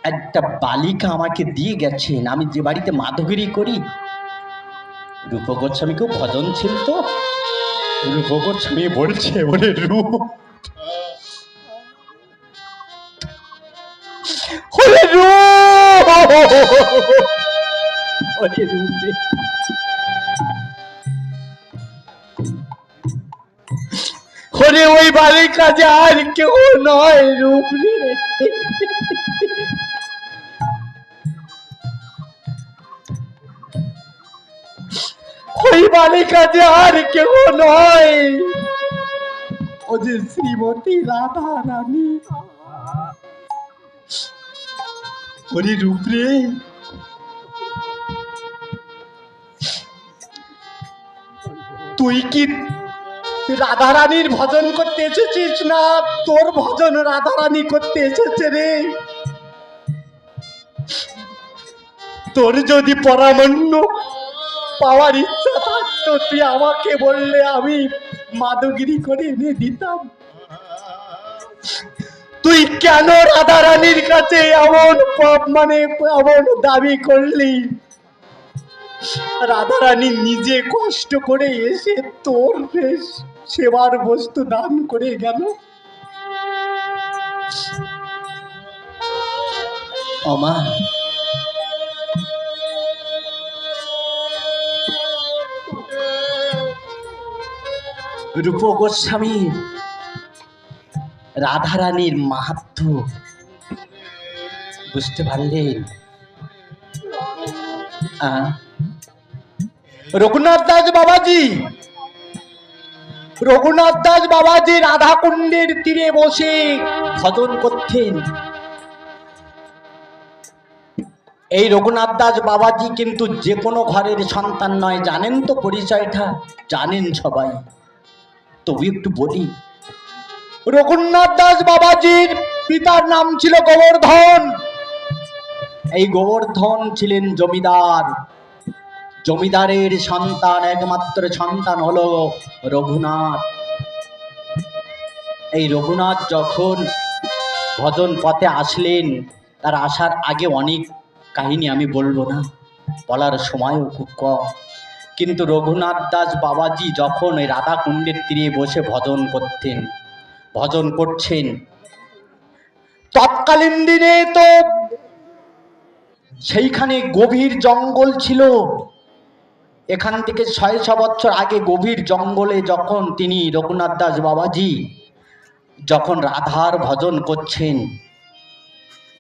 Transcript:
একটা বালিকা আমাকে দিয়ে গেছেন। আমি যে বাড়িতে মাধবগিরি করি, রূপ গোস্বামীকেও ভজন ছিল তো, রূপ গোস্বামী বলছে, ওরে রূপ, ওরে রূপ, ওরে রূপ রে, ওরে ওই বালিকা যে আর কেউ নয়, রূপ রে, ওই বালিকা যে আর কেউ নয়, ও যে শ্রীমতী রাধা রানী। ওরে রূপ রে, তুই কি রাধারানীর ভজন করতে এসেছিস না তোর ভজন রাধারানী করতে এসেছে রে? তোর যদি পরামর্শ পাওয়ার ইচ্ছা থাকতো তুই আমাকে বললে আমি মাধবগিরি করে এনে দিতাম। তুই কেন রাধারানীর কাছে এমন এমন দাবি করলি? রাধারানী নিজে কষ্ট করে এসে তোর সেবার বস্তু দান করে গেল। আমা, রূপ গোস্বামী রাধারানীর মাহাত্ম্য বুঝতে পারলেন? রঘুনাথ দাস বাবাজি, রঘুনাথ দাস বাবাজি রাধা কুণ্ডের তীরে বসে ভজন করতেন। এই রঘুনাথ দাস বাবাজি কিন্তু যে কোনো ঘরের সন্তান নয়, জানেন তো পরিচয়টা? জানেন সবাই, তবু একটু বলি। রঘুনাথ দাস বাবাজির পিতার নাম ছিল গোবর্ধন। এই গোবর্ধন ছিলেন জমিদার। জমিদারের সন্তান, একমাত্র সন্তান হলো রঘুনাথ। এই রঘুনাথ যখন ভজন পথে আসলেন, তার আসার আগে অনেক কাহিনী আমি বলবো না, বলার সময়ও খুব কম। কিন্তু রঘুনাথ দাস বাবাজি যখন ওই রাধা কুণ্ডের তীরে বসে ভজন করতেন, ভজন করছেন, তৎকালীন দিনে তো সেইখানে গভীর জঙ্গল ছিল। এখান থেকে 600 বছর আগে গভীর জঙ্গলে যখন তিনি রঘুনাথ দাস বাবাজি যখন রাধার ভজন করছেন,